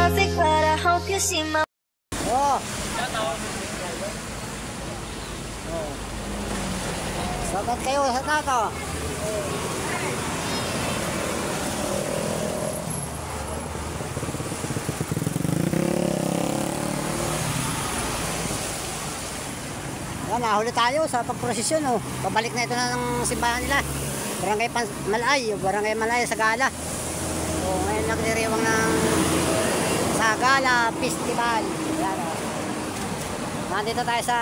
perfect, but I hope you see my. Oh. Sabat kayo sa tato. Yan, nahuli tayo sa pagprosesyon. Oh. Pabalik na ito na ng simbahan nila. Barangay Malay, Barangay Malay sa Gala. So, ngayon nagdiriwang ng sa Gala Festival. Yan, oh. Nandito tayo sa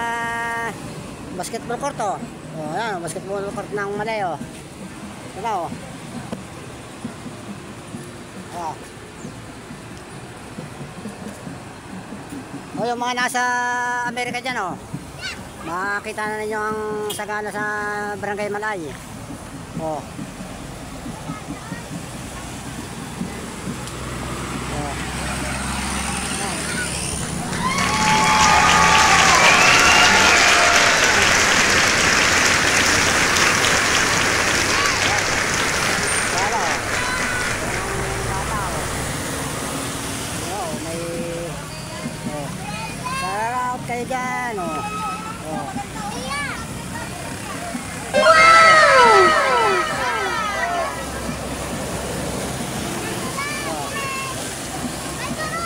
basketball court. Oh. Oh, yan, basketball court ng Malay. Oh. Ito, oh. Oh. Oh, yung mga nasa Amerika dyan, oh. Makikita na ninyo ang sagana sa Barangay Malay. Oh. Oh. Kayo dyan, oh. Oh. Wow! Oh.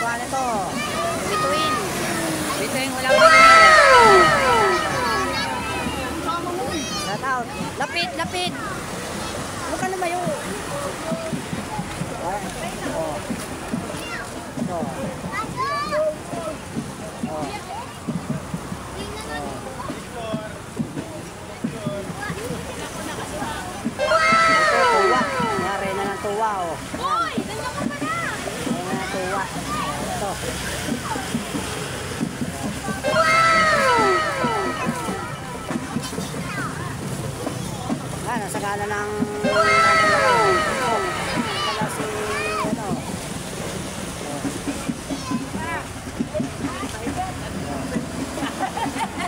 Ano ito? Bituin. Bituin, wala pa. Shout out. Lapit, lapit. Huwag ka na mayo. Oh. Oh. Oh. Tuwa, oh. Uy, ganda ka pala. Ayan na, tuwa. Ito. Wow! Ah, nasa gala ng pala si, ano. Ito.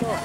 Oh.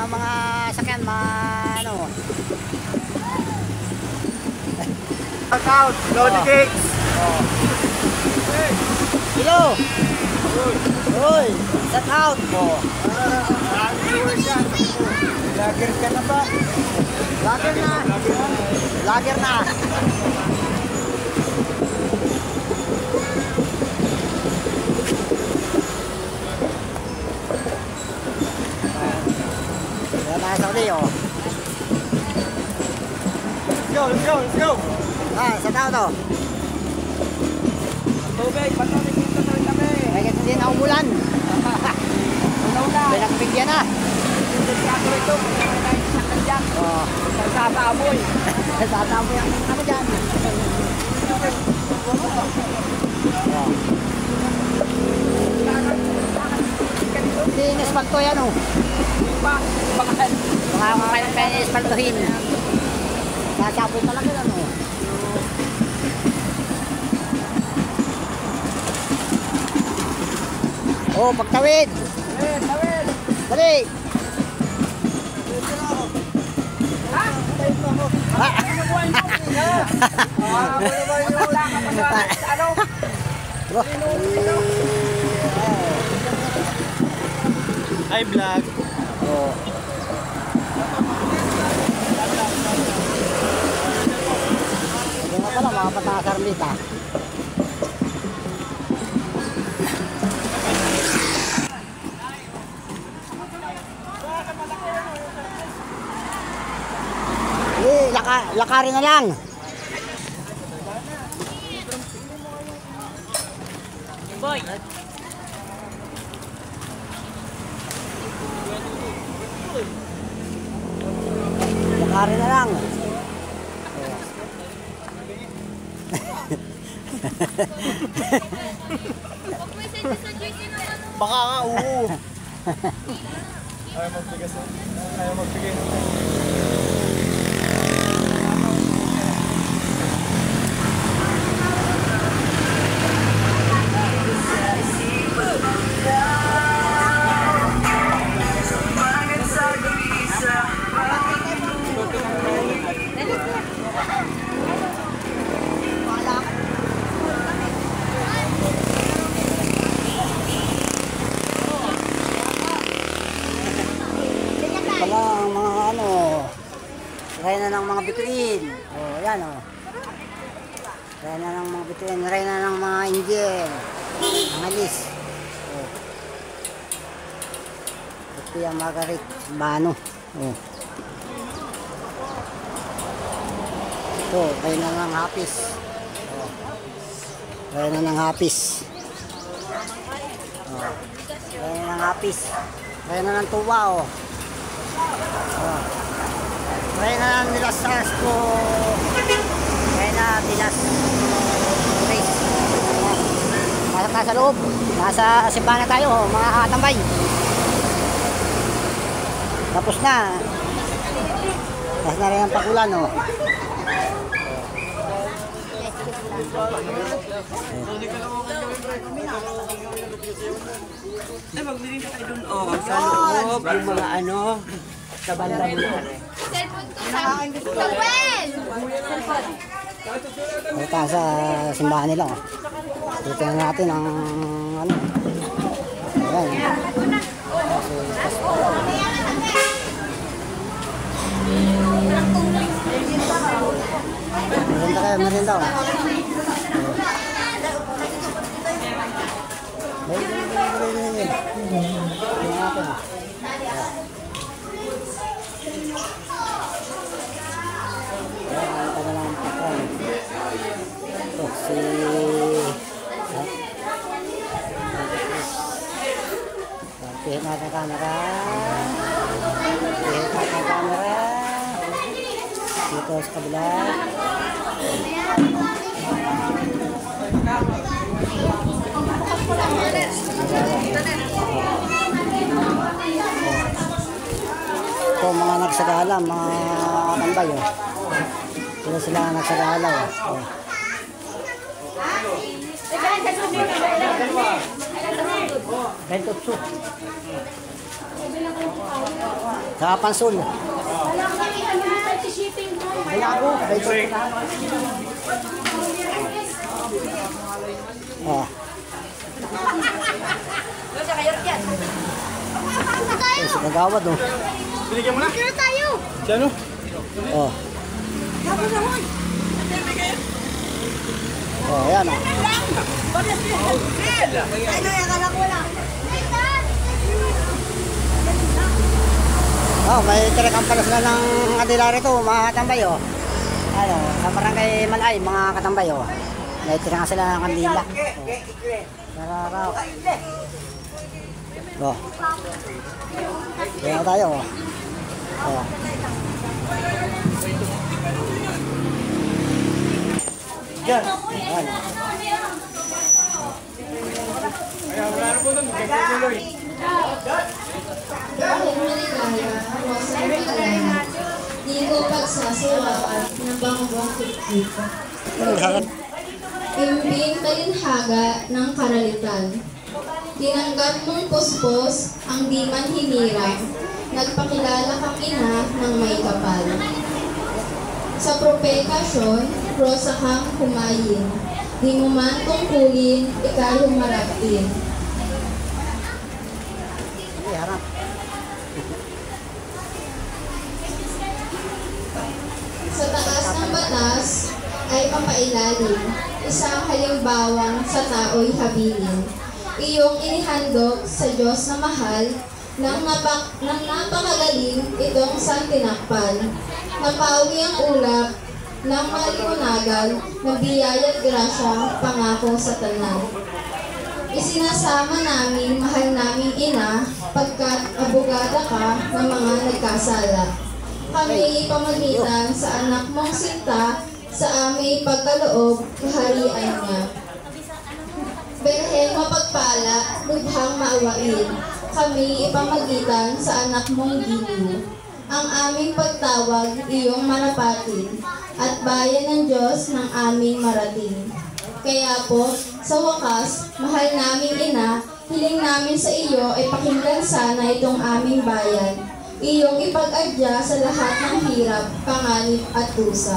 Mga sakyan, ano. Shout out, Lodi Cakes. Oh. Hello. Uy, shout out po. Lager ka na ba? Lager na. Lager na. Nasa ulit, oh. Let's go, let's go, let's go. Ah, sa tao to. Tubig, patuloy dito na rin kami. May kasi din ang ulan. Una-una. May nakabigyan na. Hindi siya ako ito. May nakasakal dyan. Oo. Sasaboy. Sasaboy ang ano dyan. Oo. Hindi in-espalto yan, oh. Baka kaya in-espaltohin. Sasaboy talaga yan, oh. Oh, pagtawid. tawid. Dali. Ha? Ha? Ano? Hi vlog. Oh. Ito nga pala, mga pataas armita. Lakarin na lang. Boy. Lakarin na lang. Baka nga, oo. Ayaw magbigas. Ayaw magbigay. Pala ang mga ano, raya na ng mga bituin. Oh, yan oh. Raya na ng mga bituin, raya na ng mga angel. Mga alis. Oh. Ito yung Margaret Bano. Oh. Ito, raya na ng hapis. Oh. Raya na ng hapis. Oh. Raya na ng hapis. Raya na ng tuwa oh. Kaya na nilas ko. Kaya na nilas race. Pasok na sa loob. Nasa simbahan na tayo, mga katambay. Tapos na. Tapos na rin ang pakulan. Oh. Ay, magbili na tayo dun. Oh, sa loob. Yung mga ano, sa banda mo. Ito sa simbahan nila. Oh. Dito na natin ang ano. Ayan. Merinda kayo, merinda. Oh. Pihit natin camera. Pihit natin camera. Dito sa kabila. Ito mga nagsagala, mga tambay. Oh. Sila sila nagsagala. Oh. Bentotso. Sa Pansul. Balago. Oh. Eh, si Kagawad, oh. Binigyan mo na? Kira tayo! Diyan, Oh. Oh, yan, oh. Ano yung akala ko lang? Oh, may tirekang pala sila ng kandila rito, mga katambay, oh. Ano, sa barangay Malay, mga katambay, oh. May tirekang sila ng kandila. Nararaw. Oh. Kaya tayo, oh. Oh. Diyan. Ayan. Kaya wala na po doon. Tuloy. Di ko pagsasawaan ng bangong kikita. Imbing talinhaga ng karalitan. Tinanggap mong puspos ang di man hinirang. Nagpakilala kang ina ng may kapal. Sa propekasyon, prosa kang humayin. Di mo man tungkulin, ikay humarap din. Harap. mailalim, isang halimbawang sa tao'y habilin. Iyong inihandog sa Diyos na mahal, nang napakagaling itong santinakpan. Napawi ang ulap ng maliwanagan, ng biyaya at grasya, pangako sa tanan. Isinasama namin, mahal naming ina, pagkat abogada ka ng mga nagkasala. Kami ipamagitan sa anak mong sinta, sa aming pagkaloob, kaharian niya. Berhen mapagpala, lubhang maawain, kami ipamagitan sa anak mong giliw. Ang aming pagtawag, iyong marapatin, at bayan ng Diyos ng aming marating. Kaya po, sa wakas, mahal naming ina, hiling namin sa iyo ay pakinggan sana itong aming bayan. Iyong ipag-adya sa lahat ng hirap, panganib at tusa.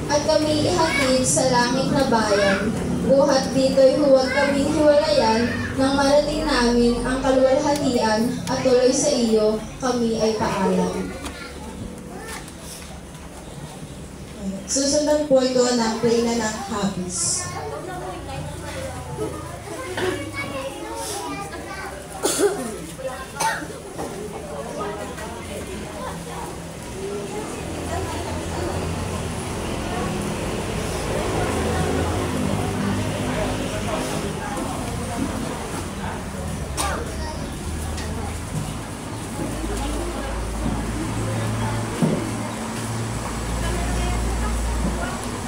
At kami ihatid sa langit na bayan. Buhat dito'y huwag kaming hiwalayan nang marating namin ang kaluwalhatian at tuloy sa iyo kami ay paalam. Susundan po ito ng Reyna ng Habis.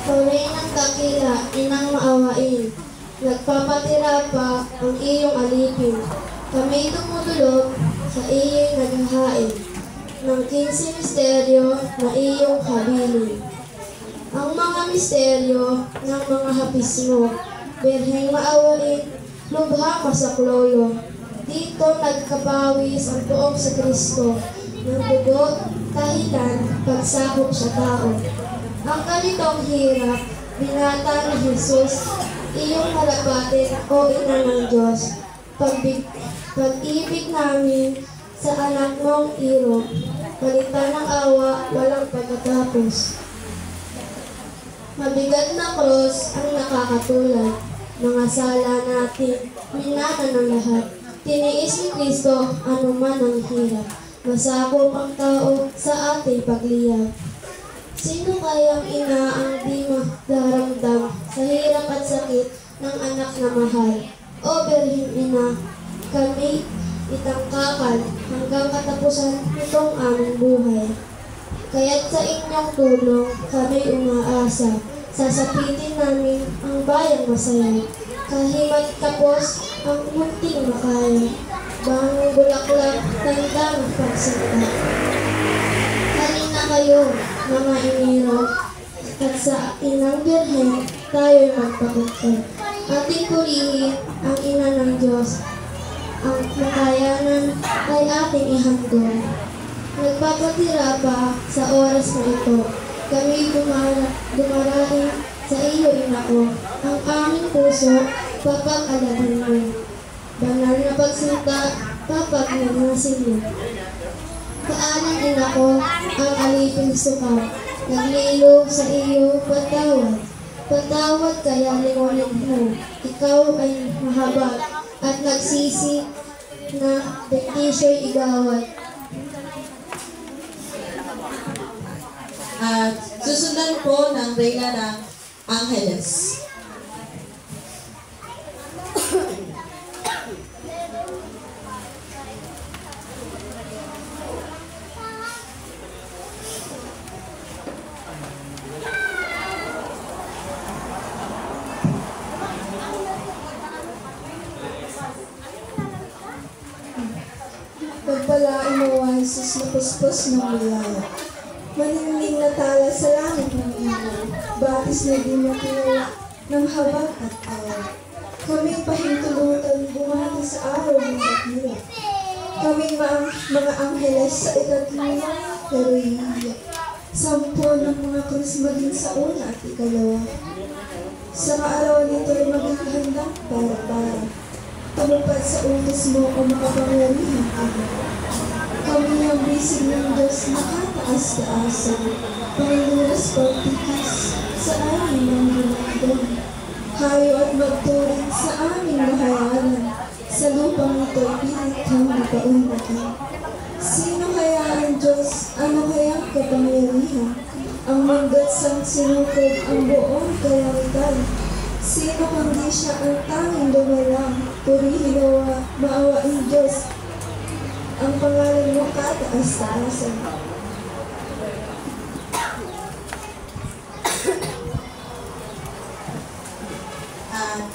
Tunay ng dakila, inang maawain. Nagpapatira pa ang iyong alipin. Kami tumutulog sa iyong naghahain ng 15 misteryo na iyong habilin. Ang mga misteryo ng mga hapis mo, Birheng maawain, lubha ka sa klolo. Dito nagkapawis ang tuog sa Kristo, ng dugo, kahilan, pagsakop sa tao. Ang ganitong hirap, binata ni Jesus, iyong halapatin o ina ng Diyos. Pag-ibig namin sa anak mong iro, palitan ng awa, walang pagkatapos. Mabigat na krus ang nakakatulad, mga sala natin, minana ng lahat. Tiniis ni Kristo, anuman ang hirap, masakop ang tao sa ating pagliyab. Sino kayang ina ang di madaramdam sa hirap at sakit ng anak na mahal? O Birheng Ina, kami itangkakan hanggang katapusan nitong aming buhay. Kaya't sa inyong tulong kami umaasa, sasapitin namin ang bayang masaya. Kahimat tapos ang munting makaya, bangong bulaklak, tandang pagsinta. Halina kayo, mga iniro, at sa inang Birhen, tayo'y magpakuntay. Ating purihin ang ina ng Diyos. Ang makayanan ay ating ihandog. Nagpapatira pa sa oras na ito. Kami dumaraing sa iyo, ina ko. Ang aming puso, papag-alahin mo. Banal na pagsinta, papag-nanasin mo. Paanan ina ko ang aliping suka, naglilo sa iyo patawad. Patawad kaya lingunin mo, ikaw ay mahabag at nagsisi na bentisyo'y igawad. At susundan po ng Reyna ng Angeles. Pagpalain mo, Jesus, na puspos ng wilaya. Maningning na tala sa langit ng ilaw, batis na di matinala ng habag at awa. Kaming pahintulutan bumati sa araw ng dakila. Kaming mga angheles sa ikatlima, pero iiyak. 10 ng mga krus maging sa una at ikalawa. Sa kaarawan nito'y maghahanda para. Tumupad sa utos mo o makapangyarihang Ama. Kami ang bisig ng Diyos nakataas-taasan, Panginoos pagtikas sa aming mga ibon. Hayo at magturing sa aming nahayalan. Sa lupang ito'y pilit kang napaunlakan. Sino kaya ang Diyos? Ano kaya ang kapangyarihan? Ang mundo't sang sinukod ang buong kalangitan. Sino kundi siya ang tanging lumalang? Purihin nawa, maawaing Diyos, ang pangalan mo kataas-taasan.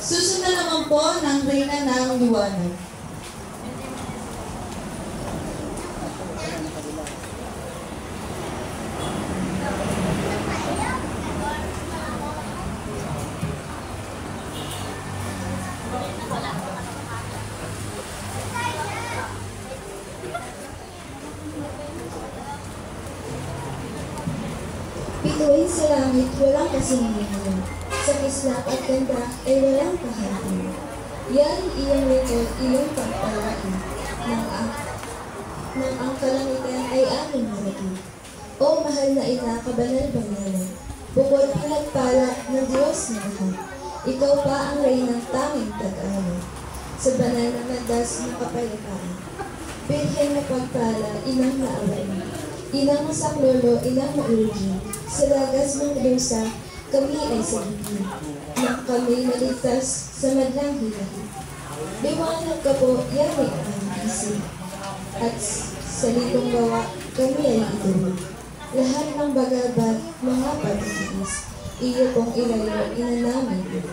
Susunod naman po ng Reyna ng Liwanag. Bituin sa langit, walang kasinggihan. Sa kislap at ganda ay walang kahati. Yan iyong lingkod, iyong pagpalain. Nang ang kalangitan ay aming malaki. O mahal na ina, kabanal-banalan. Bukod pinagpala ng Diyos na lahat. Ikaw pa ang reynang tanging tag-ala. Sa banal na landas ng kapayapaan. Birhen na pagpala, inang naawain. Inang masaklolo, inang maulugin. Sa lagas ng lusa, kami ay sagipin. Nang kami naligtas sa madlang hilahin. Liwanag ka po, yan ay aming isip. At sa litong gawa, kami ay idulog. Lahat ng bagabag, mga pagtitiis, iyo pong ilayo, inanamin ito.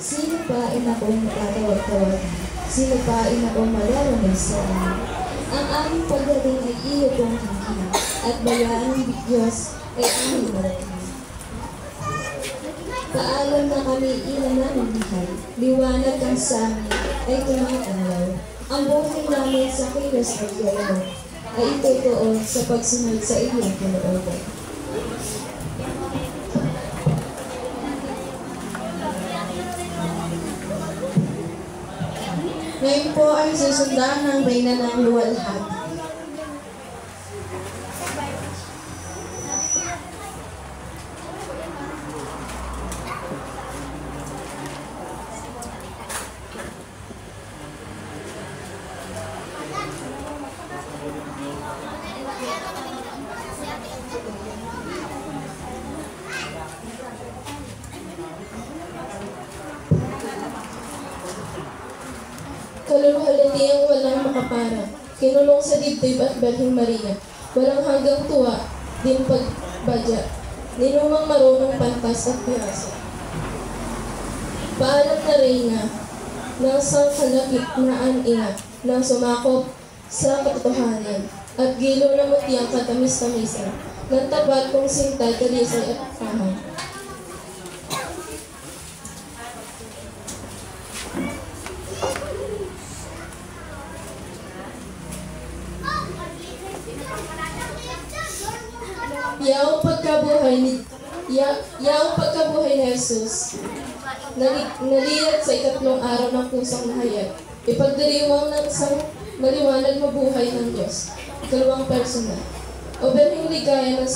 Sino pa inakong matatawag-tawagan? Sino pa inakong malalamay sa amin? Ang aming pagdating ay iyo pong hingin, at bayaan ng Diyos ay aming marating. Paalam na kami ina namin buhay, liwanag ang sa amin ay tumatalaw. Ang buhay namin sa kilos at galaw ay itutuon sa pagsunod sa iyong pinoodan. Ngayon po ay susundan ng Reyna ng Luwalhati. Kaluluhalati ang walang makapara, kinulong sa dibdib at Berheng Maria, walang hanggang tuwa, din pagbadya, ninumang marunong pantas at pirasa. Paalam na Reyna, ng sangkalagitnaan ina, nang sumakop sa katotohanan, at gilo na mutiyang katamis-tamisan, ng tapat kong sinta, dalisay at kahan. Yaong pagkabuhay ni Jesus, naliyat sa ikatlong araw ng pusang nahayag, ipagdiriwang ng isang maliwanag mabuhay ng Diyos, ikalawang personal, o berhing ligaya ng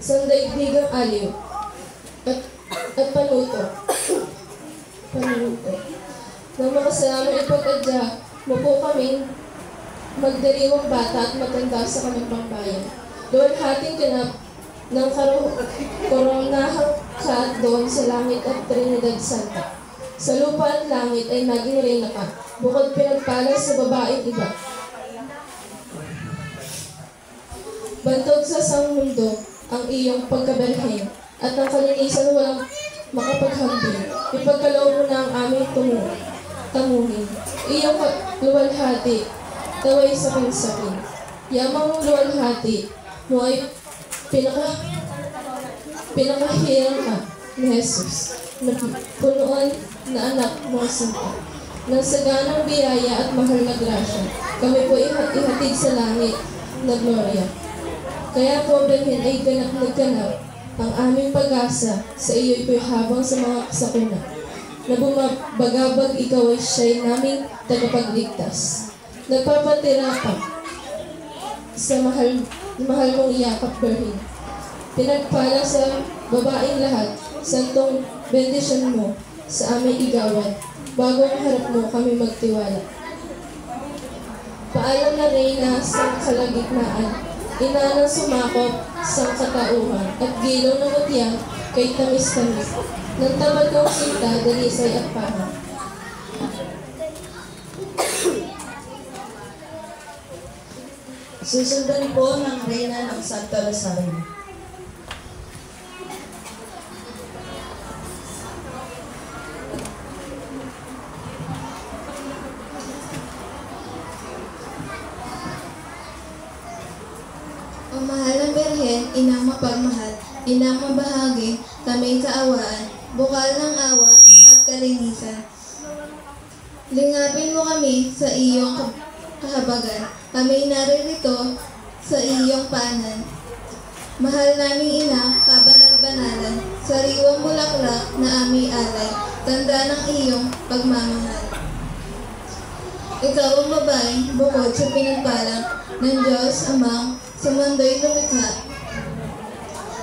sandaigdigang aliw, at panuto. Nang makasalamang ipag-adya mo po kaming magdiriwang bata at maganda sa kanyang pangbayan. Luwalhating ganap ng koronahang ka doon sa langit at Trinidad Santa. Sa lupa at langit ay naging reyna ka, bukod pinagpala sa babaeng iba. Bantog sa sang mundo ang iyong pagkaberhen, at ang kalinisan walang makapaghambing. Ipagkaloob mo na ang aming tanguhin. Iyong luwalhati, taway sa pinsapin. Yamang luwalhati mo ay pinakahirang ka ni Jesus, na punuan na anak mo sinta. Nang saganang biyaya at mahal na grasya, kami po ihatid sa langit na gloria. Kaya po, Berhen, ay ganap na ganap ang aming pag-asa sa iyo'y po'y habang sa mga sakuna, na bumabagabag ikaw ay siya'y naming tagapagligtas. Nagpapatira ka sa mahal mong iyakap, Berhen. Pinagpala sa babaeng lahat, santong bendisyon mo sa aming igawan, bago ang harap mo kami magtiwala. Paalam na Reyna sa kalagitnaan, ina ng sumakop sa katauhan, at gilaw ng utiyang kay tamis-tamis, ng tamad kong sinta, dalisay at pahang. Susundan po ng Reyna ng Santo Rosario. O mahal na Birhen, inang mapagmahal, inang mabahagi, kami kaawaan, bukal ng awa at kalinisan. Lingapin mo kami sa iyong kahabagan, kami naririto sa iyong paanan. Mahal naming ina, kabanal-banalan, sariwang bulaklak na aming alay, tanda ng iyong pagmamahal. Ikaw ang babaeng bukod sa pinagpalang ng Diyos Amang sa mundo'y lumikha.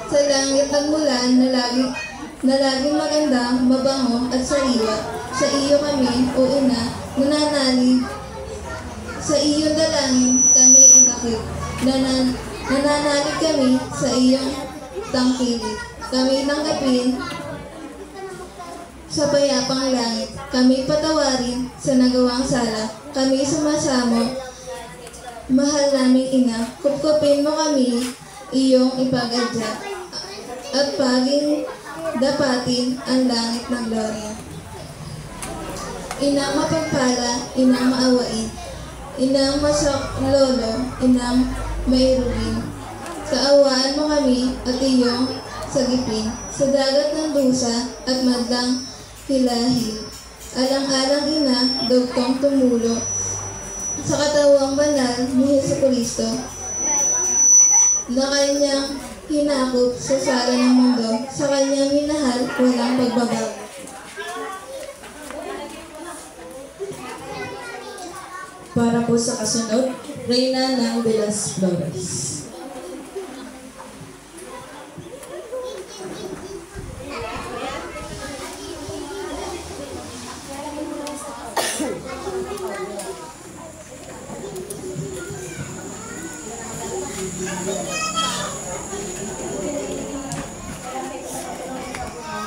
Sa langit nagmulan na laging maganda, mabango at sariwa, sa iyo kami, o ina, nananalig. Sa iyong dalangin kami inakit, nananalig kami sa iyong tangkilik. Kami tanggapin sa payapang langit, kami patawarin sa nagawang sala, kami sumasamo. Mahal naming ina, kupkupin mo kami, iyong ipagadya, at paging dapatin ang langit ng gloria. Inang mapagpala, inang maawain, inang masaklolo, inang mairuin. Kaawaan mo kami at iyong sagipin, sa dagat ng dusa at madlang hilahil. Alang-alang ina, dugtong tumulo, sa katawang banal ni Jesucristo, na kanyang hinakop sa sala ng mundo, sa kanyang minahal, walang pagbabago. Para po sa kasunod, Reyna ng Velas Flores.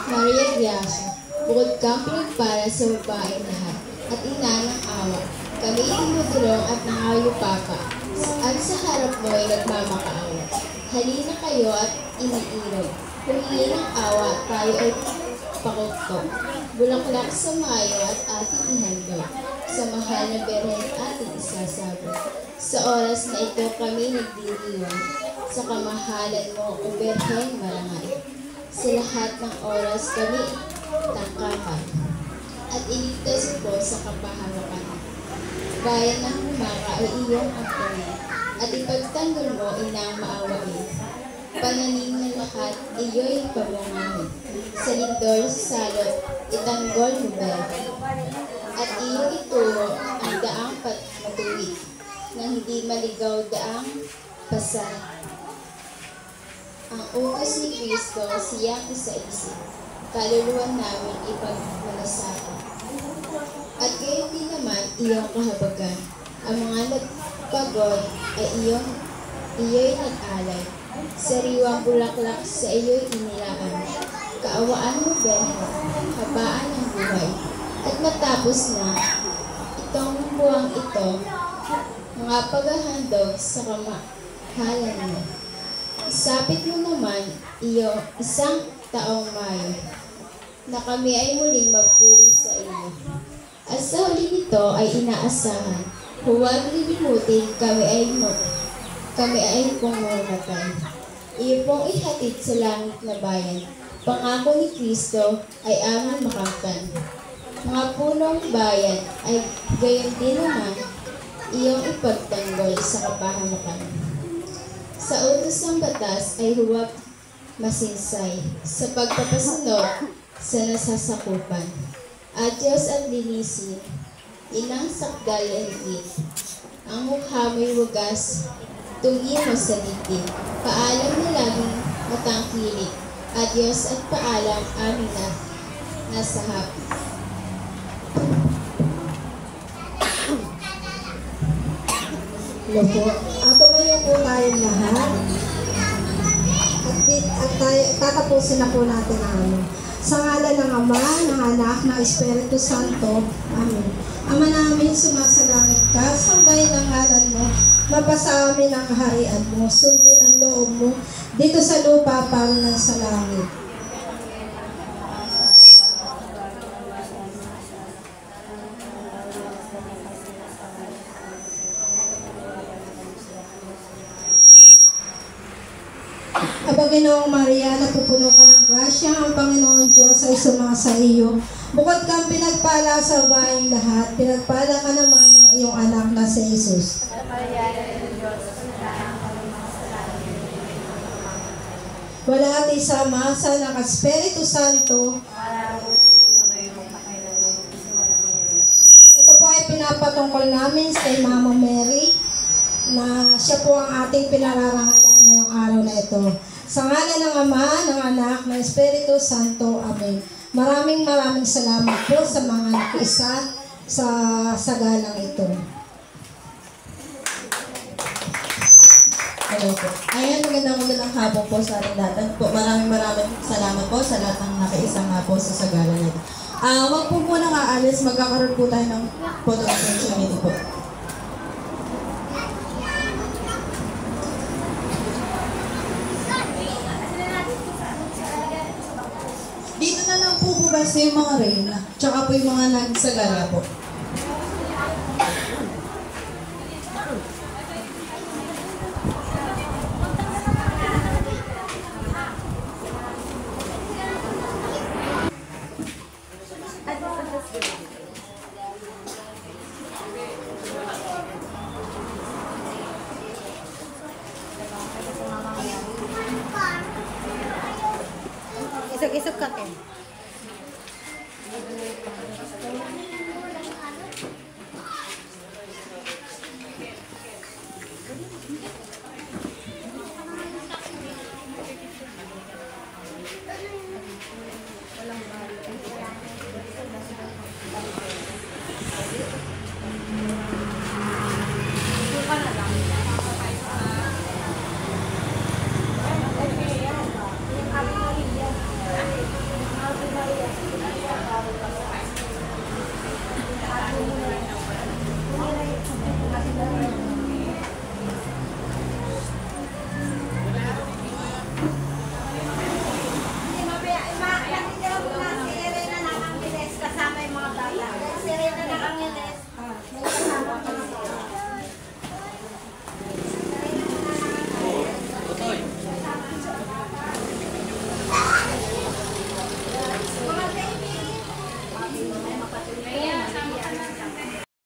Maria Diasa, bukod kang pinagpala sa babaeng lahat, at ina ng awa, kami tinutulong at nangayupapa, at sa harap mo ay nagmamakaawa. Halina kayo at iniirog, humingi ng awa, tayo ay pakuktok. Bulaklak sa Mayo at ating ihandog, sa mahal na Birhen ating isasabot. Sa oras na ito kami nagdiriwang, sa kamahalan mo, O Birhen marangal. Sa lahat ng oras kami tangkapan, at iligtas po sa kapahamakan. Bayan ng humaka ay iyong angkawin, at ipagtanggol mo inang maawain. Pananim ng lahat, iyo'y pabungahin. Sa lindol, sa salot, itanggol mo Birhen. At iyong ituro ang daang matuwid, nang hindi maligaw daang pasay. Ang utos ni Kristo, siyang isa-isip, kaluluwa namin ipagmalasakit. At gayon din naman iyong kahabagan. Ang mga nagpagod ay iyo'y nag-alay. Sariwang bulaklak sa iyo'y inilaan. Kaawaan mo, Birhen, habaan ng buhay. At matapos na itong buwang ito, mga paghahandog sa kamahalan mo. Isapit mo naman iyo isang taong Mayo, na kami ay muling magpuri sa iyo. At sa huli nito ay inaasahan, huwag lilimutin kami ay pumumatay. Iyo pong ihatid sa langit na bayan, pangako ni Kristo ay aming makamtan. Mga punong bayan ay gayon din naman iyong ipagtanggol sa kapahamakan. Sa utos ng batas ay huwag masinsay sa pagpapasunod sa nasasakupan. At Diyos at linisin, inang sakdal ang higit. Ang mukha mo'y wagas, tungi mo sa dibdib. Paalam na laging matangkilik, Adios at paalam, Amina. Nasa happy. Hello po. Tumayo po tayong lahat. At tatapusin na po natin ang ano. Sa ngalan ng Ama, ng Anak, ng Espiritu Santo. Amen. Ama namin, sumasalangit ka, sambahin ang ngalan mo, mapasa amin ang kaharian mo, sundin ang loob mo, dito sa lupa parang nasa langit. Aba Ginoong Maria, napupuno ka ng grasya, ang Panginoon Diyos ay sumasa iyo. Bukod kang pinagpala sa bahay lahat, pinagpala ka naman ng iyong anak na si Jesus. Wala at isama sa anak at Espiritu Santo. Ito po ay pinapatungkol namin sa Mama Mary, na siya po ang ating pinararangalan ngayong araw na ito. Sa ngalan ng Ama, ng Anak, ng Espiritu Santo. Amen. Maraming salamat po sa mga nakiisa sa sagalang ito. Hello po. Ayan, magandang hapon po sa ating lahat. Maraming salamat po sa lahat ng nakaisa nga po sa sagala na ito. Huwag po muna aalis, magkakaroon po tayo ng photo opportunity po. Dito na lang po basta yung mga reyna, tsaka po yung mga nagsagala po. Isog-isog ka, Ken.